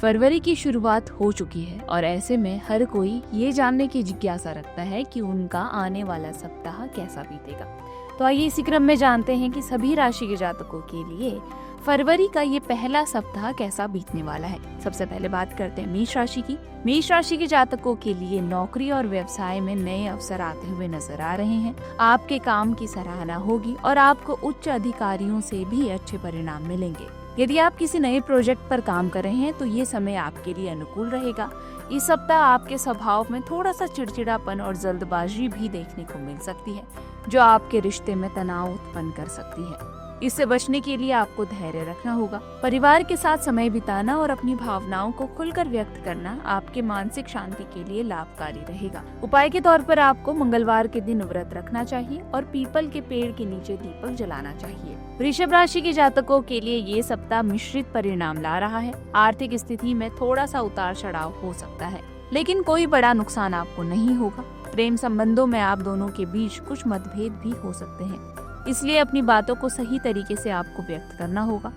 फरवरी की शुरुआत हो चुकी है और ऐसे में हर कोई ये जानने की जिज्ञासा रखता है कि उनका आने वाला सप्ताह कैसा बीतेगा। तो आइए इसी क्रम में जानते हैं कि सभी राशि के जातकों के लिए फरवरी का ये पहला सप्ताह कैसा बीतने वाला है। सबसे पहले बात करते हैं मेष राशि की। मेष राशि के जातकों के लिए नौकरी और व्यवसाय में नए अवसर आते हुए नजर आ रहे हैं। आपके काम की सराहना होगी और आपको उच्च अधिकारियों से भी अच्छे परिणाम मिलेंगे। यदि आप किसी नए प्रोजेक्ट पर काम कर रहे हैं तो ये समय आपके लिए अनुकूल रहेगा। इस सप्ताह आपके स्वभाव में थोड़ा सा चिड़चिड़ापन और जल्दबाजी भी देखने को मिल सकती है, जो आपके रिश्ते में तनाव उत्पन्न कर सकती है। इससे बचने के लिए आपको धैर्य रखना होगा। परिवार के साथ समय बिताना और अपनी भावनाओं को खुलकर व्यक्त करना आपके मानसिक शांति के लिए लाभकारी रहेगा। उपाय के तौर पर आपको मंगलवार के दिन व्रत रखना चाहिए और पीपल के पेड़ के नीचे दीपक जलाना चाहिए। वृषभ राशि के जातकों के लिए ये सप्ताह मिश्रित परिणाम ला रहा है। आर्थिक स्थिति में थोड़ा सा उतार चढ़ाव हो सकता है, लेकिन कोई बड़ा नुकसान आपको नहीं होगा। प्रेम संबंधों में आप दोनों के बीच कुछ मतभेद भी हो सकते हैं, इसलिए अपनी बातों को सही तरीके से आपको व्यक्त करना होगा।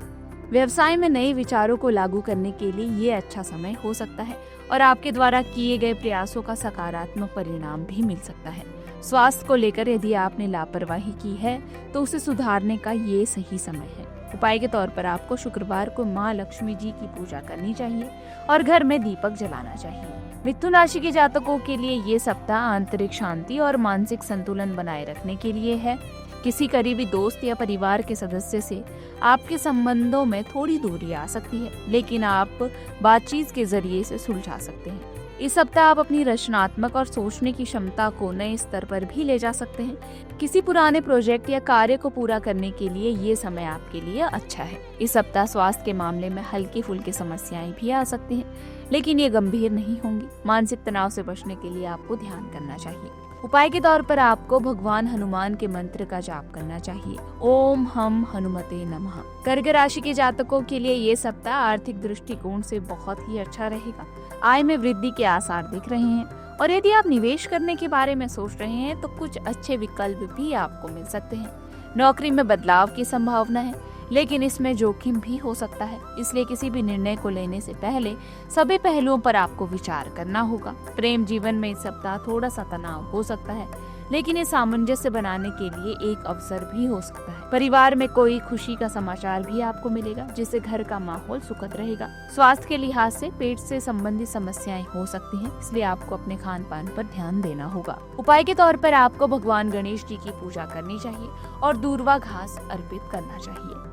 व्यवसाय में नए विचारों को लागू करने के लिए ये अच्छा समय हो सकता है और आपके द्वारा किए गए प्रयासों का सकारात्मक परिणाम भी मिल सकता है। स्वास्थ्य को लेकर यदि आपने लापरवाही की है तो उसे सुधारने का ये सही समय है। उपाय के तौर पर आपको शुक्रवार को माँ लक्ष्मी जी की पूजा करनी चाहिए और घर में दीपक जलाना चाहिए। मिथुन राशि के जातकों के लिए ये सप्ताह आंतरिक शांति और मानसिक संतुलन बनाए रखने के लिए है। किसी करीबी दोस्त या परिवार के सदस्य से आपके संबंधों में थोड़ी दूरी आ सकती है, लेकिन आप बातचीत के जरिए से सुलझा सकते हैं। इस सप्ताह आप अपनी रचनात्मक और सोचने की क्षमता को नए स्तर पर भी ले जा सकते हैं। किसी पुराने प्रोजेक्ट या कार्य को पूरा करने के लिए ये समय आपके लिए अच्छा है। इस सप्ताह स्वास्थ्य के मामले में हल्की फुल्की समस्याएं भी आ सकती हैं, लेकिन ये गंभीर नहीं होंगी। मानसिक तनाव से बचने के लिए आपको ध्यान करना चाहिए। उपाय के तौर पर आपको भगवान हनुमान के मंत्र का जाप करना चाहिए। ओम हम हनुमते नमः। कर्क राशि के जातकों के लिए ये सप्ताह आर्थिक दृष्टिकोण से बहुत ही अच्छा रहेगा। आय में वृद्धि के आसार दिख रहे हैं और यदि आप निवेश करने के बारे में सोच रहे हैं तो कुछ अच्छे विकल्प भी आपको मिल सकते हैं। नौकरी में बदलाव की संभावना है, लेकिन इसमें जोखिम भी हो सकता है, इसलिए किसी भी निर्णय को लेने से पहले सभी पहलुओं पर आपको विचार करना होगा। प्रेम जीवन में इस सप्ताह थोड़ा सा तनाव हो सकता है, लेकिन ये सामंजस्य बनाने के लिए एक अवसर भी हो सकता है। परिवार में कोई खुशी का समाचार भी आपको मिलेगा, जिससे घर का माहौल सुखद रहेगा। स्वास्थ्य के लिहाज से पेट से संबंधित समस्याएं हो सकती हैं, इसलिए आपको अपने खान पान पर ध्यान देना होगा। उपाय के तौर पर आपको भगवान गणेश जी की पूजा करनी चाहिए और दूर्वा घास अर्पित करना चाहिए।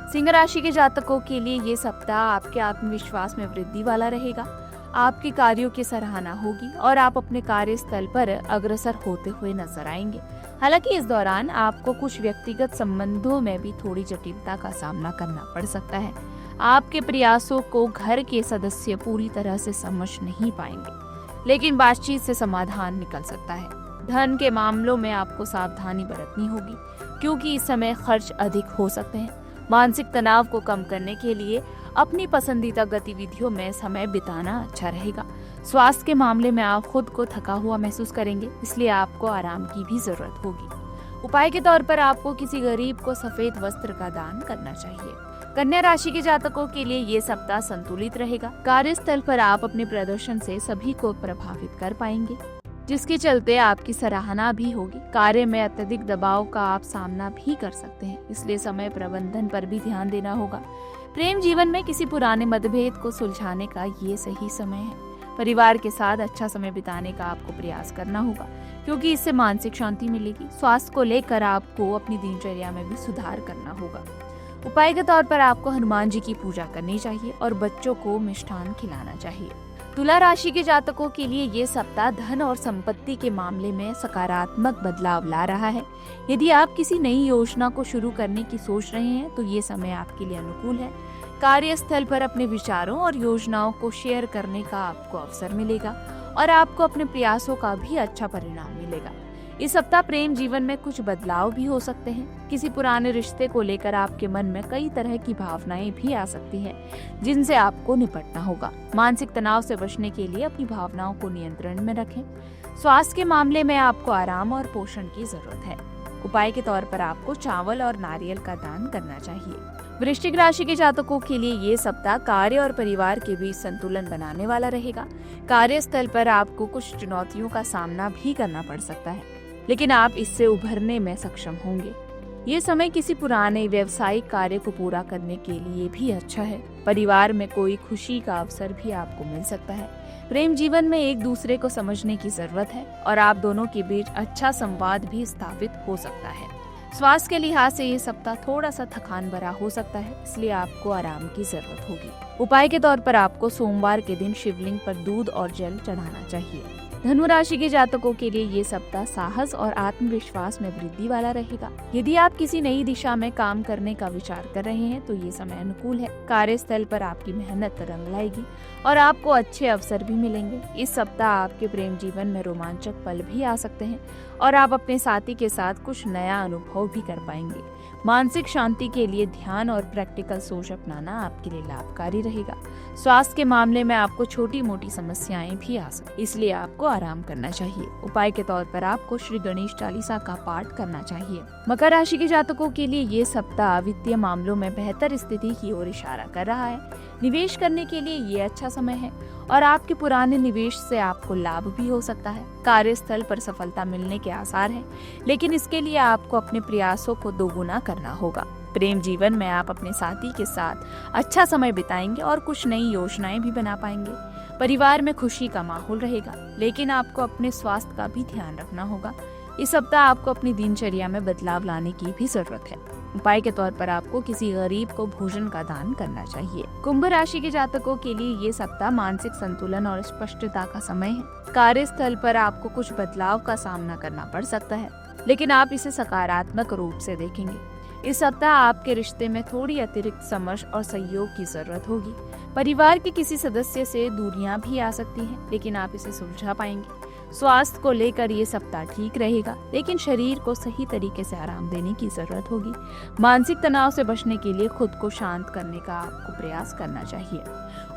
सिंह राशि के जातकों के लिए ये सप्ताह आपके आत्मविश्वास में वृद्धि वाला रहेगा। आपके कार्यों की सराहना होगी और आप अपने कार्यस्थल पर अग्रसर होते हुए नजर आएंगे। हालांकि इस दौरान आपको कुछ व्यक्तिगत संबंधों में भी थोड़ी जटिलता का सामना करना पड़ सकता है। आपके प्रयासों को घर के सदस्य पूरी तरह से समझ नहीं पाएंगे, लेकिन बातचीत से समाधान निकल सकता है। धन के मामलों में आपको सावधानी बरतनी होगी, क्योंकि इस समय खर्च अधिक हो सकते हैं। मानसिक तनाव को कम करने के लिए अपनी पसंदीदा गतिविधियों में समय बिताना अच्छा रहेगा। स्वास्थ्य के मामले में आप खुद को थका हुआ महसूस करेंगे, इसलिए आपको आराम की भी जरूरत होगी। उपाय के तौर पर आपको किसी गरीब को सफेद वस्त्र का दान करना चाहिए। कन्या राशि के जातकों के लिए ये सप्ताह संतुलित रहेगा। कार्यस्थल पर आप अपने प्रदर्शन से सभी को प्रभावित कर पाएंगे, जिसके चलते आपकी सराहना भी होगी। कार्य में अत्यधिक दबाव का आप सामना भी कर सकते हैं, इसलिए समय प्रबंधन पर भी ध्यान देना होगा। प्रेम जीवन में किसी पुराने मतभेद को सुलझाने का ये सही समय है। परिवार के साथ अच्छा समय बिताने का आपको प्रयास करना होगा, क्योंकि इससे मानसिक शांति मिलेगी। स्वास्थ्य को लेकर आपको अपनी दिनचर्या में भी सुधार करना होगा। उपाय के तौर पर आपको हनुमान जी की पूजा करनी चाहिए और बच्चों को मिष्ठान खिलाना चाहिए। तुला राशि के जातकों के लिए ये सप्ताह धन और संपत्ति के मामले में सकारात्मक बदलाव ला रहा है। यदि आप किसी नई योजना को शुरू करने की सोच रहे हैं तो ये समय आपके लिए अनुकूल है। कार्यस्थल पर अपने विचारों और योजनाओं को शेयर करने का आपको अवसर मिलेगा और आपको अपने प्रयासों का भी अच्छा परिणाम मिलेगा। इस सप्ताह प्रेम जीवन में कुछ बदलाव भी हो सकते हैं। किसी पुराने रिश्ते को लेकर आपके मन में कई तरह की भावनाएं भी आ सकती हैं, जिनसे आपको निपटना होगा। मानसिक तनाव से बचने के लिए अपनी भावनाओं को नियंत्रण में रखें। स्वास्थ्य के मामले में आपको आराम और पोषण की जरूरत है। उपाय के तौर पर आपको चावल और नारियल का दान करना चाहिए। वृश्चिक राशि के जातकों के लिए ये सप्ताह कार्य और परिवार के बीच संतुलन बनाने वाला रहेगा। कार्यस्थल पर आपको कुछ चुनौतियों का सामना भी करना पड़ सकता है, लेकिन आप इससे उभरने में सक्षम होंगे। ये समय किसी पुराने व्यवसायिक कार्य को पूरा करने के लिए भी अच्छा है। परिवार में कोई खुशी का अवसर भी आपको मिल सकता है। प्रेम जीवन में एक दूसरे को समझने की जरूरत है और आप दोनों के बीच अच्छा संवाद भी स्थापित हो सकता है। स्वास्थ्य के लिहाज से ये सप्ताह थोड़ा सा थकान भरा हो सकता है, इसलिए आपको आराम की जरूरत होगी। उपाय के तौर पर आपको सोमवार के दिन शिवलिंग पर दूध और जल चढ़ाना चाहिए। धनु राशि के जातकों के लिए ये सप्ताह साहस और आत्मविश्वास में वृद्धि वाला रहेगा। यदि आप किसी नई दिशा में काम करने का विचार कर रहे हैं तो ये समय अनुकूल है। कार्यस्थल पर आपकी मेहनत रंग लाएगी और आपको अच्छे अवसर भी मिलेंगे। इस सप्ताह आपके प्रेम जीवन में रोमांचक पल भी आ सकते हैं और आप अपने साथी के साथ कुछ नया अनुभव भी कर पाएंगे। मानसिक शांति के लिए ध्यान और प्रैक्टिकल सोच अपनाना आपके लिए लाभकारी रहेगा। स्वास्थ्य के मामले में आपको छोटी मोटी समस्याएं भी आ सकती, इसलिए आपको आराम करना चाहिए। उपाय के तौर पर आपको श्री गणेश चालीसा का पाठ करना चाहिए। मकर राशि के जातकों के लिए ये सप्ताह वित्तीय मामलों में बेहतर स्थिति की ओर इशारा कर रहा है। निवेश करने के लिए ये अच्छा समय है और आपके पुराने निवेश से आपको लाभ भी हो सकता है। कार्यस्थल पर सफलता मिलने के आसार हैं, लेकिन इसके लिए आपको अपने प्रयासों को दोगुना करना होगा। प्रेम जीवन में आप अपने साथी के साथ अच्छा समय बिताएंगे और कुछ नई योजनाएं भी बना पाएंगे। परिवार में खुशी का माहौल रहेगा, लेकिन आपको अपने स्वास्थ्य का भी ध्यान रखना होगा। इस सप्ताह आपको अपनी दिनचर्या में बदलाव लाने की भी जरूरत है। उपाय के तौर पर आपको किसी गरीब को भोजन का दान करना चाहिए। कुंभ राशि के जातकों के लिए ये सप्ताह मानसिक संतुलन और स्पष्टता का समय है। कार्यस्थल पर आपको कुछ बदलाव का सामना करना पड़ सकता है, लेकिन आप इसे सकारात्मक रूप से देखेंगे। इस सप्ताह आपके रिश्ते में थोड़ी अतिरिक्त समझ और सहयोग की जरूरत होगी। परिवार के किसी सदस्य से दूरियां भी आ सकती हैं, लेकिन आप इसे सुलझा पाएंगे। स्वास्थ्य को लेकर ये सप्ताह ठीक रहेगा, लेकिन शरीर को सही तरीके से आराम देने की जरूरत होगी। मानसिक तनाव से बचने के लिए खुद को शांत करने का आपको प्रयास करना चाहिए।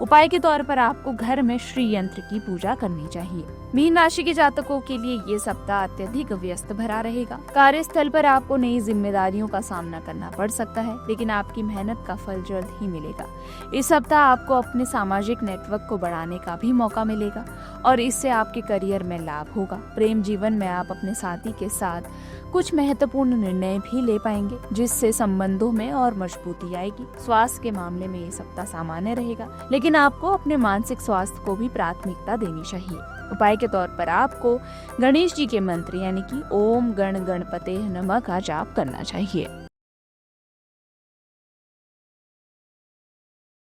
उपाय के तौर पर आपको घर में श्री यंत्र की पूजा करनी चाहिए। मीन राशि के जातकों के लिए ये सप्ताह अत्यधिक व्यस्त भरा रहेगा। कार्यस्थल पर आपको नई जिम्मेदारियों का सामना करना पड़ सकता है, लेकिन आपकी मेहनत का फल जल्द ही मिलेगा। इस सप्ताह आपको अपने सामाजिक नेटवर्क को बढ़ाने का भी मौका मिलेगा और इससे आपके करियर में लाभ होगा। प्रेम जीवन में आप अपने साथी के साथ कुछ महत्वपूर्ण निर्णय भी ले पाएंगे, जिससे संबंधों में और मजबूती आएगी। स्वास्थ्य के मामले में ये सप्ताह सामान्य रहेगा, लेकिन आपको अपने मानसिक स्वास्थ्य को भी प्राथमिकता देनी चाहिए। उपाय के तौर पर आपको गणेश जी के मंत्र यानी कि ओम गण गणपते नमः का जाप करना चाहिए।